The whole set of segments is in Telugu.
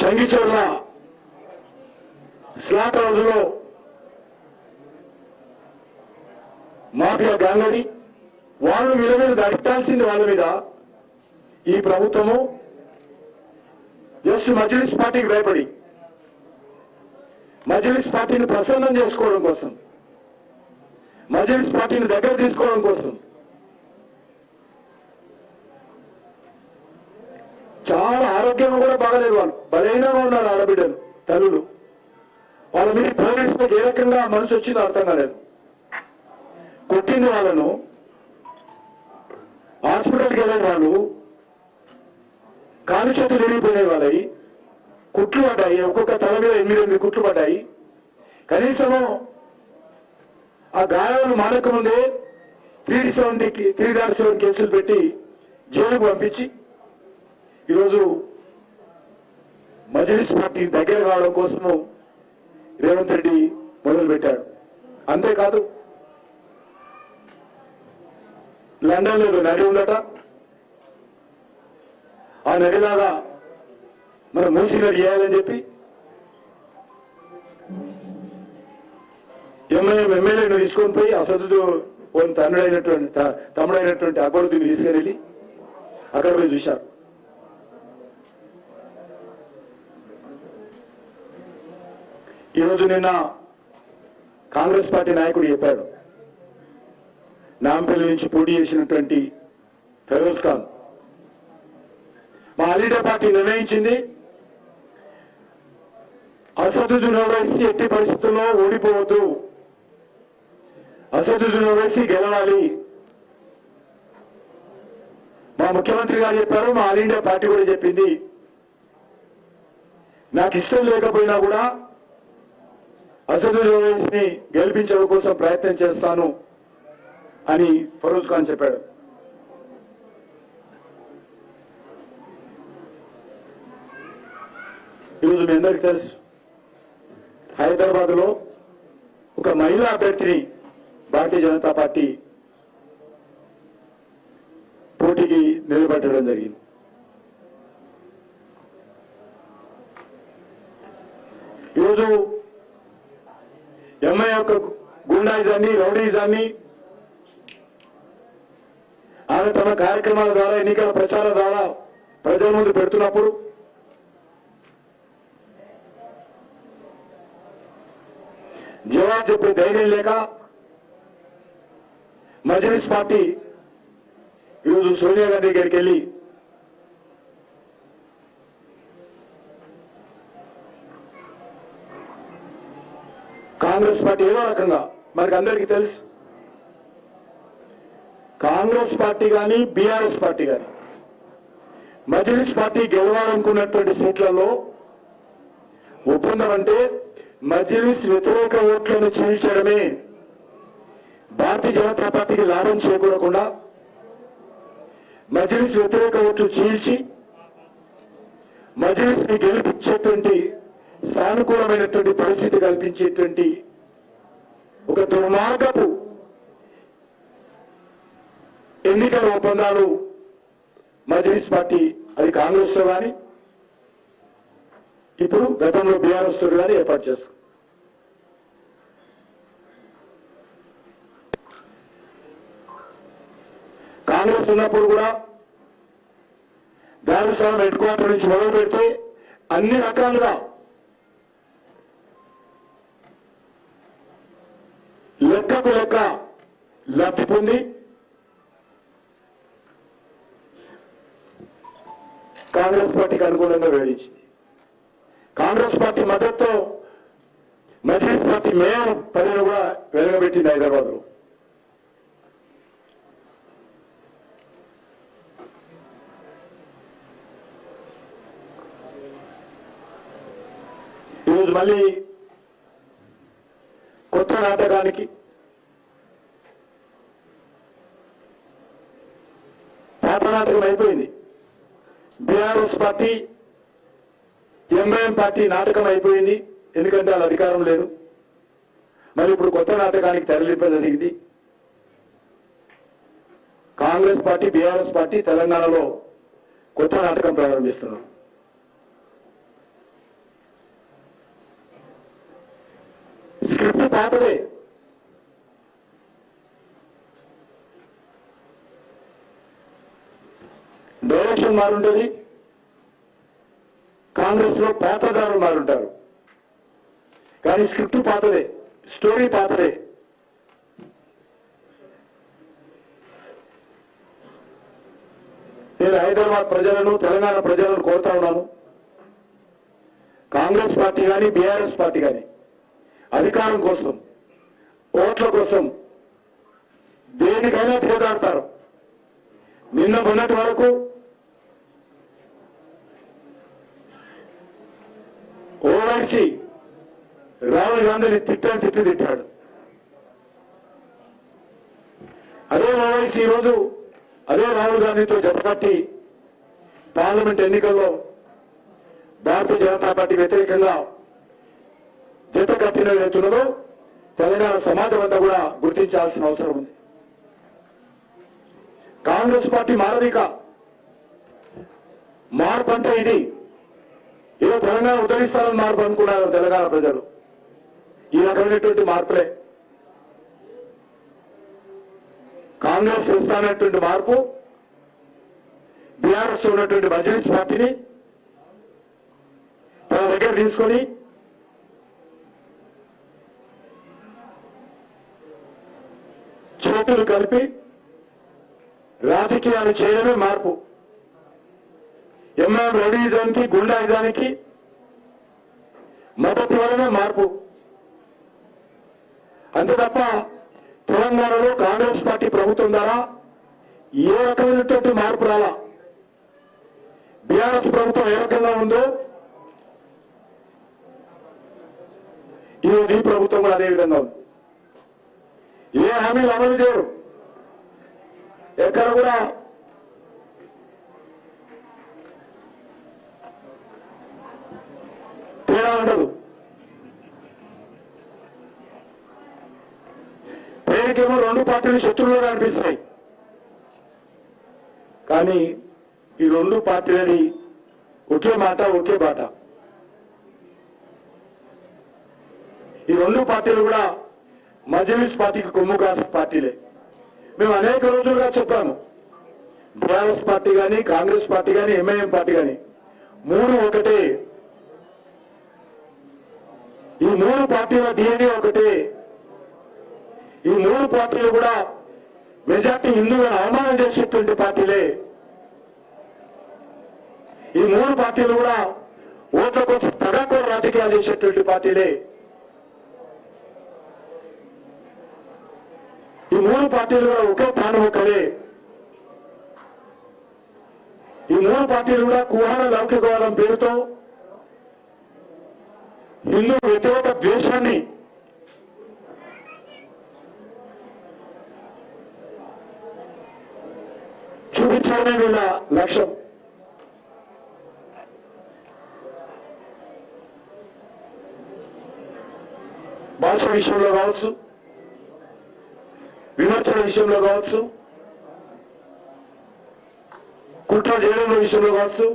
సంగీచర్ల స్లాట్ హౌస్ లో మాఫియా గ్యాంగ్ అది. వాళ్ళు వీళ్ళ మీద దట్టాల్సింది వాళ్ళ మీద. ఈ ప్రభుత్వము జస్ట్ మజ్లిస్ పార్టీకి భయపడి, మజ్లిస్ పార్టీని ప్రసన్నం చేసుకోవడం కోసం, మజ్లిస్ పార్టీని దగ్గర తీసుకోవడం కోసం చాలా ఆరోగ్యం కూడా బాగలేదు. వాళ్ళు బలహీనంగా ఉన్నారు. ఆడబిడ్డలు, తల్లులు, వాళ్ళ మీద పోలీసులకు ఏ రకంగా మనసు వచ్చిందో అర్థం కాలేదు. కొట్టింది వాళ్ళను, హాస్పిటల్కి వెళ్ళిన వాళ్ళు కాలు చేతులు విరిగిపోయినాయి. వాళ్ళవి కుట్లు పడ్డాయి. ఒక్కొక్క తల మీద 8 కుట్లు పడ్డాయి. కనీసము ఆ గాయాలను మానక ముందే 307 కేసులు పెట్టి జైలుకు పంపించి ఈరోజు మజ్లిస్ పార్టీ దగ్గర కావడం కోసము రేవంత్ రెడ్డి మొదలుపెట్టాడు. అంతేకాదు, లండన్ లో నది ఉందట. ఆ నదిలాగా మనం మూసి నది చేయాలని చెప్పి ఎంఐఎం ఎమ్మెల్యేను తీసుకొని పోయి అసదుద్దీన్ తమ్ముడైనటువంటి అక్బరుద్దీన్ తీసుకెళ్ళి అక్కడ పోయి చూశారు. ఈరోజు నిన్న కాంగ్రెస్ పార్టీ నాయకుడు చెప్పాడు, నాంపల్లి నుంచి పోటీ చేసినటువంటి ఫెరోజ్ ఖాన్, మా అలీడా పార్టీ నిర్ణయించింది అసదుద్దీన్ ఓవైసీ ఎట్టి పరిస్థితుల్లో ఓడిపోవద్దు, అసదుద్దీన్ ఓవైసీ గెలవాలి. మా ముఖ్యమంత్రి గారు చెప్పారు, మా ఆల్ ఇండియా పార్టీ కూడా చెప్పింది, నాకు ఇష్టం లేకపోయినా కూడా అసదుద్దీన్ ఓవైసీని గెలిపించడం కోసం ప్రయత్నం చేస్తాను అని ఫెరోజ్ ఖాన్ చెప్పాడు. ఈరోజు మీ అందరికీ తెలుసు, హైదరాబాద్ లో ఒక మహిళా అభ్యర్థిని భారతీయ జనతా పార్టీ పోటీకి నిలబెట్టడం జరిగింది. ఈరోజు ఎంఐ యొక్క గుండాయిజాన్ని, రౌడీజాన్ని ఆమె తమ కార్యక్రమాల ద్వారా, ఎన్నికల ప్రచారం ద్వారా ప్రజల ముందు పెడుతున్నప్పుడు జవాబు చెప్పే ధైర్యం లేక మజ్లిస్ పార్టీ ఈరోజు సోనియా గాంధీ దగ్గరికి వెళ్ళి కాంగ్రెస్ పార్టీ ఏదో రకంగా, మనకు అందరికీ తెలుసు, కాంగ్రెస్ పార్టీ కానీ బీఆర్ఎస్ పార్టీ కానీ మజ్లిస్ పార్టీ గెలవాలనుకున్నటువంటి సీట్లలో ఒప్పందం అంటే మజ్లిస్ వ్యతిరేక ఓట్లను చీల్చడమే. భారతీయ జనతా పార్టీకి లాభం చేకూరకుండా మజ్లిస్ వ్యతిరేక ఓట్లు చీల్చి మజ్లిస్ ని గెలిపించేటువంటి సానుకూలమైనటువంటి పరిస్థితి కల్పించేటువంటి ఒక దుర్మార్గపు ఎన్నికల ఒప్పందాలు మజ్లిస్ పార్టీ, అది కాంగ్రెస్ లో కానీ ఇప్పుడు గతంలో బీఆర్ఎస్ తో కానీ ఏర్పాటు చేస్తారు. కాంగ్రెస్ ఉన్నప్పుడు కూడా దారుసాలం హెడ్ క్వార్టర్ నుంచి మొదలు పెడితే అన్ని రకాలుగా లెక్కకు లెక్క లబ్ధి పొంది కాంగ్రెస్ పార్టీకి అనుకూలంగా వేడించింది. కాంగ్రెస్ పార్టీ మద్దతుతో మజ్లిస్ పార్టీ మేయర్ పదవిని కూడా వెలగబెట్టింది హైదరాబాద్ లో. ఈరోజు మళ్ళీ కొత్త నాటకానికి పాత నాటకం అయిపోయింది. బీఆర్ఎస్ పార్టీ, ఎంఐఎం పార్టీ నాటకం అయిపోయింది. ఎందుకంటే వాళ్ళ అధికారం లేదు. మరి ఇప్పుడు కొత్త నాటకానికి తెరలింప జరిగింది. కాంగ్రెస్ పార్టీ, బీఆర్ఎస్ పార్టీ తెలంగాణలో కొత్త నాటకం ప్రారంభిస్తున్నారు. పాతదే. డైరెక్షన్ మారుంటుంది, కాంగ్రెస్ లో పాత్రదారులు మారుంటారు, కానీ స్క్రిప్ట్ పాతదే, స్టోరీ పాతదే. నేను హైదరాబాద్ ప్రజలను, తెలంగాణ ప్రజలను కోరుతా ఉన్నాను, కాంగ్రెస్ పార్టీ కానీ బీఆర్ఎస్ పార్టీ కానీ అధికారం కోసం, ఓట్ల కోసం దేనికైనా దిగజారుతారు. నిన్న మొన్నటి వరకు ఓవైసీ రాహుల్ గాంధీని తిట్టాడు. అదే ఓవైసీ ఈరోజు అదే రాహుల్ గాంధీతో జతకట్టి పార్లమెంట్ ఎన్నికల్లో భారతీయ జనతా పార్టీ వ్యతిరేకంగా జత కట్టిన ఏదైతున్నదో తెలంగాణ సమాజం అంతా కూడా గుర్తించాల్సిన అవసరం ఉంది. కాంగ్రెస్ పార్టీ మారదిక మార్పు అంటే ఇది ఏదో తెలంగాణ ఉద్ధరిస్తారని మార్పు అనుకున్నారు తెలంగాణ ప్రజలు. ఈ రకమైనటువంటి మార్పులే కాంగ్రెస్ చేస్తానటువంటి మార్పు. బీఆర్ఎస్ ఉన్నటువంటి మజ్లిస్ పార్టీని తన దగ్గర తీసుకొని చేతులు కలిపి రాజకీయాలు చేయడమే మార్పు. ఎంఐఎం రౌడీజానికి, గుండాయిజానికి మద్దతు ఇవ్వడమే మార్పు. అంతే తప్ప తెలంగాణలో కాంగ్రెస్ పార్టీ ప్రభుత్వం ద్వారా ఏ రకమైనటువంటి మార్పు రాలా. బీఆర్ఎస్ ప్రభుత్వం ఏ రకంగా ఉందో ఈ ప్రభుత్వం కూడా అదే విధంగా ఉంది. ఏ హామీలు అమలు చేయరు, ఎక్కడ కూడా తేడా ఉండదు. పేరుకేమో రెండు పార్టీలు శత్రువులుగా అనిపిస్తున్నాయి, కానీ ఈ రెండు పార్టీలని ఒకే మాట ఒకే బాట. ఈ రెండు పార్టీలు కూడా మజ్లిస్ పార్టీకి కొమ్ము కాసే పార్టీలే. మేము అనేక రోజులుగా చెప్పాము, బీఆర్ఎస్ పార్టీ కానీ, కాంగ్రెస్ పార్టీ కానీ, ఎంఐఎం పార్టీ కానీ మూడు ఒకటే. ఈ మూడు పార్టీల డిఎన్ఏ ఒకటే. ఈ మూడు పార్టీలు కూడా మెజార్టీ హిందువులను అవమానం చేసేటువంటి పార్టీలే. ఈ మూడు పార్టీలు కూడా ఓట్ల కోసం తగాకోర రాజకీయాలు చేసేటువంటి పార్టీలే. ఈ మూడు పార్టీలు కూడా ఒకే ప్రాణం ఒకరే. ఈ మూడు పార్టీలు కూడా కుహాన లౌకికవాదం పేరుతో హిందూ వ్యతిరేక ద్వేషాన్ని చూపించాలనే వీళ్ళ లక్ష్యం. భాష విషయంలో కావచ్చు, విమర్శల విషయంలో కావచ్చు, కుట్ర చేయడంలో విషయంలో కావచ్చు,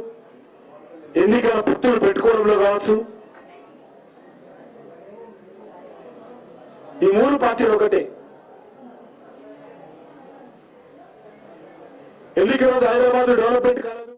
ఎన్నికల పొత్తులు పెట్టుకోవడంలో కావచ్చు, ఈ మూడు పార్టీలు ఒకటే. ఎన్నికల హైదరాబాద్ డెవలప్మెంట్ కాలేదు.